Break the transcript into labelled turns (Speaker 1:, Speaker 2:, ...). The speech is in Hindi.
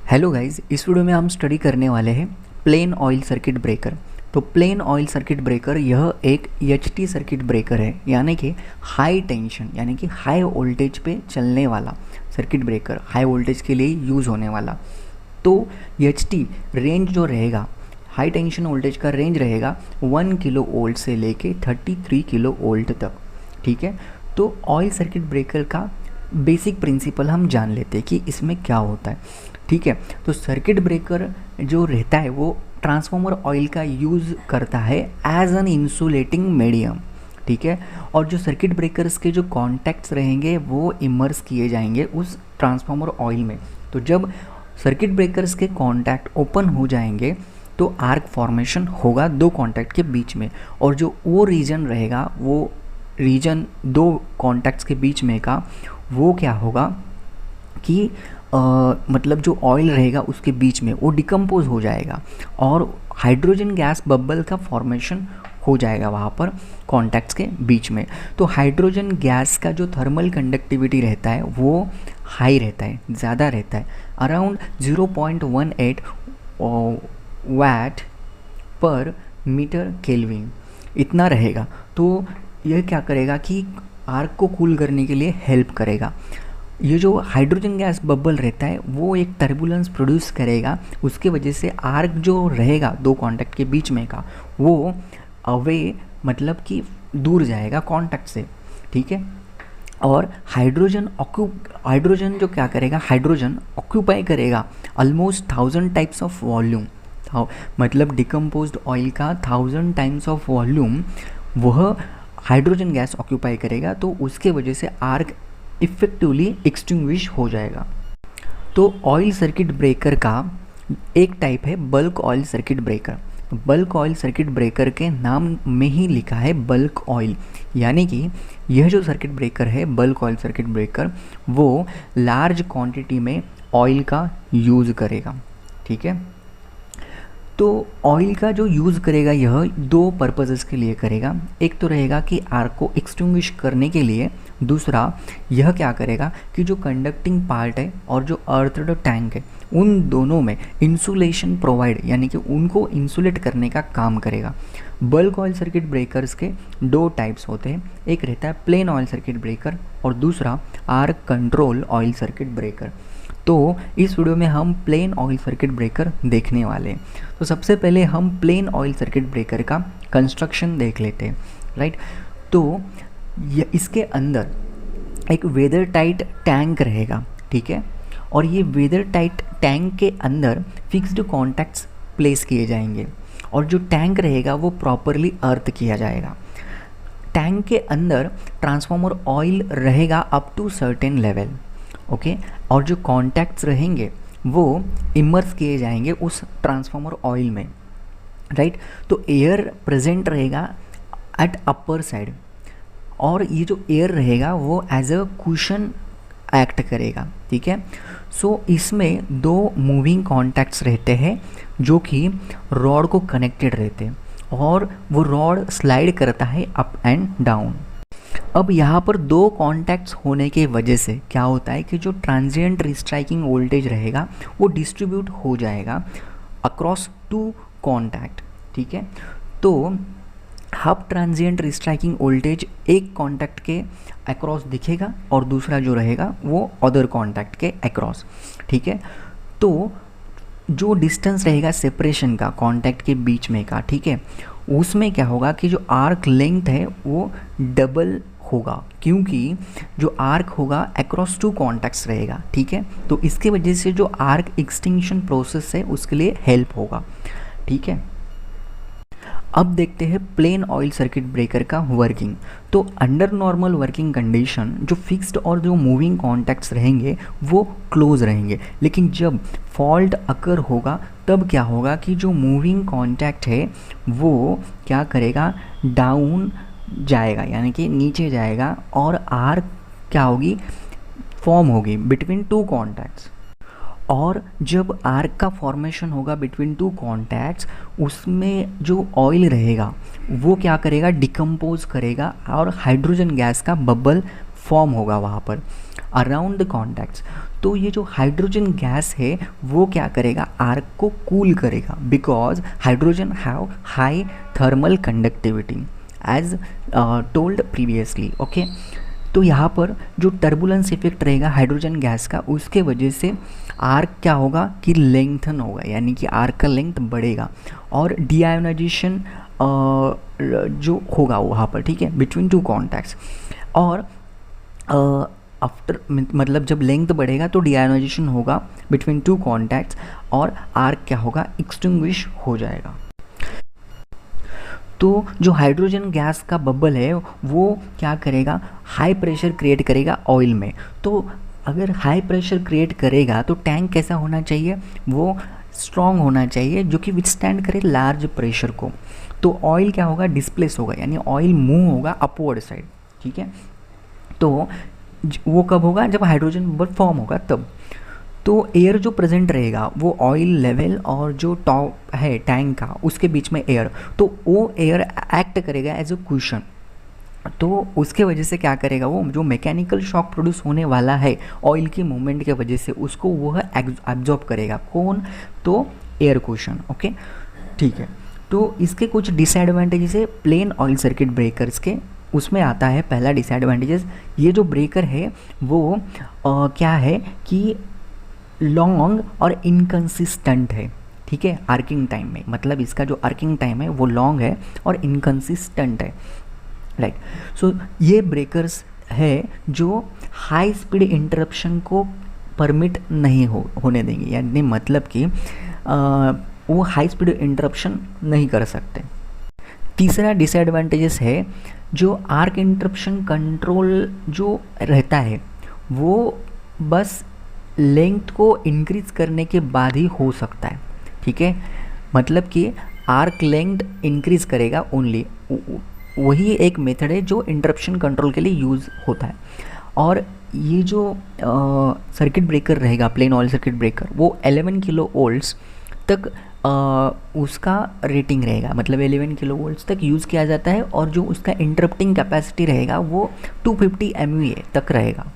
Speaker 1: हेलो गाइस, इस वीडियो में हम स्टडी करने वाले हैं प्लेन ऑयल सर्किट ब्रेकर। तो प्लेन ऑयल सर्किट ब्रेकर यह एक एचटी सर्किट ब्रेकर है, यानी कि हाई टेंशन यानी कि हाई वोल्टेज पे चलने वाला सर्किट ब्रेकर, हाई वोल्टेज के लिए यूज़ होने वाला। तो एचटी रेंज जो रहेगा, हाई टेंशन वोल्टेज का रेंज रहेगा 1 किलो वोल्ट से लेके 33 किलो वोल्ट तक। ठीक है, तो ऑयल सर्किट ब्रेकर का बेसिक प्रिंसिपल हम जान लेते हैं कि इसमें क्या होता है। ठीक है, तो सर्किट ब्रेकर जो रहता है वो ट्रांसफार्मर ऑयल का यूज़ करता है एज एन इंसुलेटिंग मीडियम। ठीक है, और जो सर्किट ब्रेकर्स के जो कॉन्टैक्ट्स रहेंगे वो इमर्स किए जाएंगे उस ट्रांसफार्मर ऑयल में। तो जब सर्किट ब्रेकर्स के कॉन्टैक्ट ओपन हो जाएंगे तो आर्क फॉर्मेशन होगा दो कॉन्टैक्ट के बीच में, और जो वो रीजन रहेगा, वो रीजन दो कॉन्टैक्ट्स के बीच में का, वो क्या होगा कि मतलब जो ऑयल रहेगा उसके बीच में वो डिकम्पोज हो जाएगा और हाइड्रोजन गैस बबल का फॉर्मेशन हो जाएगा वहाँ पर कॉन्टैक्ट्स के बीच में। तो हाइड्रोजन गैस का जो थर्मल कंडक्टिविटी रहता है वो हाई रहता है, ज़्यादा रहता है, अराउंड 0.18 वाट पर मीटर केल्विन इतना रहेगा। तो यह क्या करेगा कि आर्क को कूल करने के लिए हेल्प करेगा। ये जो हाइड्रोजन गैस बबल रहता है वो एक टर्बुलेंस प्रोड्यूस करेगा, उसके वजह से आर्क जो रहेगा दो कॉन्टैक्ट के बीच में का वो अवे मतलब कि दूर जाएगा कॉन्टैक्ट से। ठीक है, और हाइड्रोजन जो क्या करेगा, हाइड्रोजन ऑक्यूपाई करेगा ऑलमोस्ट 1000 टाइप्स ऑफ वॉल्यूम, मतलब डिकम्पोज्ड ऑयल का 1000 टाइम्स ऑफ वॉल्यूम वह हाइड्रोजन गैस ऑक्यूपाई करेगा। तो उसके वजह से आर्क इफेक्टिवली एक्सटिंग्विश हो जाएगा। तो ऑयल सर्किट ब्रेकर का एक टाइप है bulk oil circuit breaker. Bulk oil circuit breaker के नाम में ही लिखा है बल्क ऑयल, यानी कि यह जो सर्किट ब्रेकर है बल्क ऑयल सर्किट ब्रेकर वो लार्ज क्वांटिटी में ऑयल का यूज़ करेगा। ठीक है, तो ऑयल का जो यूज़ करेगा यह दो पर्पसेस के लिए करेगा। एक तो रहेगा कि आर्क को एक्सटिंग्विश करने के लिए, दूसरा यह क्या करेगा कि जो कंडक्टिंग पार्ट है और जो अर्थड टैंक है उन दोनों में इंसुलेशन प्रोवाइड यानी कि उनको इंसुलेट करने का काम करेगा। बल्क ऑयल सर्किट ब्रेकर्स के दो टाइप्स होते हैं, एक रहता है प्लेन ऑयल सर्किट ब्रेकर और दूसरा arc control oil circuit breaker. तो इस वीडियो में हम प्लेन ऑयल सर्किट ब्रेकर देखने वाले हैं। तो सबसे पहले हम प्लेन ऑयल सर्किट ब्रेकर का कंस्ट्रक्शन देख लेते हैं। राइट, तो इसके अंदर एक वेदर टाइट टैंक रहेगा। ठीक है, और ये वेदर टाइट टैंक के अंदर फिक्स्ड कॉन्टैक्ट्स प्लेस किए जाएंगे और जो टैंक रहेगा वो प्रॉपरली अर्थ किया जाएगा। टैंक के अंदर ट्रांसफार्मर ऑयल रहेगा up to certain level. Okay, और जो कॉन्टैक्ट्स रहेंगे वो इमर्स किए जाएंगे उस ट्रांसफार्मर ऑयल में। राइट, तो एयर प्रेजेंट रहेगा एट अपर साइड और ये जो एयर रहेगा वो एज अ कुशन एक्ट करेगा। ठीक है, सो इसमें दो मूविंग कॉन्टैक्ट्स रहते हैं जो कि रॉड को कनेक्टेड रहते हैं और वो रॉड स्लाइड करता है अप एंड डाउन। अब यहाँ पर दो कॉन्टैक्ट्स होने के वजह से क्या होता है कि जो ट्रांजिएंट रिस्ट्राइकिंग वोल्टेज रहेगा वो डिस्ट्रीब्यूट हो जाएगा अक्रॉस टू कॉन्टैक्ट। ठीक है, तो हाफ ट्रांजिएंट रिस्ट्राइकिंग वोल्टेज एक कॉन्टैक्ट के अक्रॉस दिखेगा और दूसरा जो रहेगा वो अदर कॉन्टैक्ट के अक्रॉस। ठीक है, तो जो डिस्टेंस रहेगा सेपरेशन का कॉन्टैक्ट के बीच में का, ठीक है, उसमें क्या होगा कि जो आर्क लेंथ है वो डबल होगा, क्योंकि जो आर्क होगा अक्रॉस टू कॉन्टैक्ट्स रहेगा। ठीक है, तो इसके वजह से जो आर्क एक्सटिंक्शन प्रोसेस है उसके लिए हेल्प होगा। ठीक है, अब देखते हैं प्लेन ऑयल सर्किट ब्रेकर का वर्किंग। तो अंडर नॉर्मल वर्किंग कंडीशन जो फिक्स्ड और जो मूविंग कॉन्टैक्ट्स रहेंगे वो क्लोज रहेंगे, लेकिन जब फॉल्ट अकर होगा तब क्या होगा कि जो मूविंग कॉन्टैक्ट है वो क्या करेगा, डाउन जाएगा यानी कि नीचे जाएगा और आर्क क्या होगी, फॉर्म होगी बिटवीन टू कॉन्टैक्ट्स। और जब आर्क का फॉर्मेशन होगा बिटवीन टू कॉन्टैक्ट्स उसमें जो ऑयल रहेगा वो क्या करेगा, डिकम्पोज करेगा और हाइड्रोजन गैस का बबल फॉर्म होगा वहाँ पर अराउंड द कॉन्टैक्ट्स। तो ये जो हाइड्रोजन गैस है वो क्या करेगा, आर्क को कूल करेगा, because hydrogen have high thermal conductivity as told previously. Okay, तो यहाँ पर जो टर्बुलेंस इफेक्ट रहेगा हाइड्रोजन गैस का, उसके वजह से आर्क क्या होगा कि लेंथन होगा, यानी कि आर्क का लेंथ बढ़ेगा और डीआयोनाइजेशन जो होगा वहाँ पर, ठीक है, बिटवीन टू कॉन्टैक्ट्स। और आफ्टर मतलब जब लेंथ बढ़ेगा तो डीआयोनाइजेशन होगा बिटवीन टू कॉन्टैक्ट्स और आर्क क्या होगा, एक्सटिंग्विश हो जाएगा। तो जो हाइड्रोजन गैस का बबल है वो क्या करेगा, हाई प्रेशर क्रिएट करेगा ऑयल में। तो अगर हाई प्रेशर क्रिएट करेगा तो टैंक कैसा होना चाहिए, वो स्ट्रॉन्ग होना चाहिए जो कि विथस्टैंड करे लार्ज प्रेशर को। तो ऑयल क्या होगा, डिस्प्लेस होगा, यानी ऑयल मूव होगा अपवर्ड साइड, ठीक है। तो वो कब होगा, जब हाइड्रोजन बबल फॉर्म होगा तब। तो एयर जो प्रेजेंट रहेगा वो ऑयल लेवल और जो टॉप है टैंक का उसके बीच में एयर, तो वो एयर एक्ट करेगा एज अ कुशन। तो उसके वजह से क्या करेगा, वो जो मैकेनिकल शॉक प्रोड्यूस होने वाला है ऑयल की मूवमेंट के वजह से उसको वह एब्जॉर्ब करेगा। कौन, तो एयर कुशन। ओके, ठीक है। तो इसके कुछ डिसएडवांटेजेस है प्लेन ऑयल सर्किट ब्रेकर्स के। उसमें आता है पहला डिसएडवांटेजेस, ये जो ब्रेकर है वो क्या है कि लॉन्ग और इनकंसिस्टेंट है, ठीक है, आर्किंग टाइम में। मतलब इसका जो आर्किंग टाइम है वो लॉन्ग है और इनकंसिस्टेंट है, राइट। सो ये ब्रेकर्स है जो हाई स्पीड इंटरप्शन को परमिट नहीं होने देंगे, यानी मतलब कि वो हाई स्पीड इंटरप्शन नहीं कर सकते। तीसरा डिसएडवांटेजेस है जो आर्क इंटरप्शन कंट्रोल जो रहता है वो बस लेंथ को इंक्रीज करने के बाद ही हो सकता है, ठीक है। मतलब कि आर्क लेंथ इंक्रीज करेगा ओनली, वही एक मेथड है जो इंटरप्शन कंट्रोल के लिए यूज़ होता है। और ये जो सर्किट ब्रेकर रहेगा प्लेन ऑयल सर्किट ब्रेकर, वो 11 किलो वोल्ट्स तक उसका रेटिंग रहेगा, मतलब 11 किलो वोल्ट्स तक यूज़ किया जाता है। और जो उसका इंटरप्टिंग कैपेसिटी रहेगा वो 250 MVA तक रहेगा।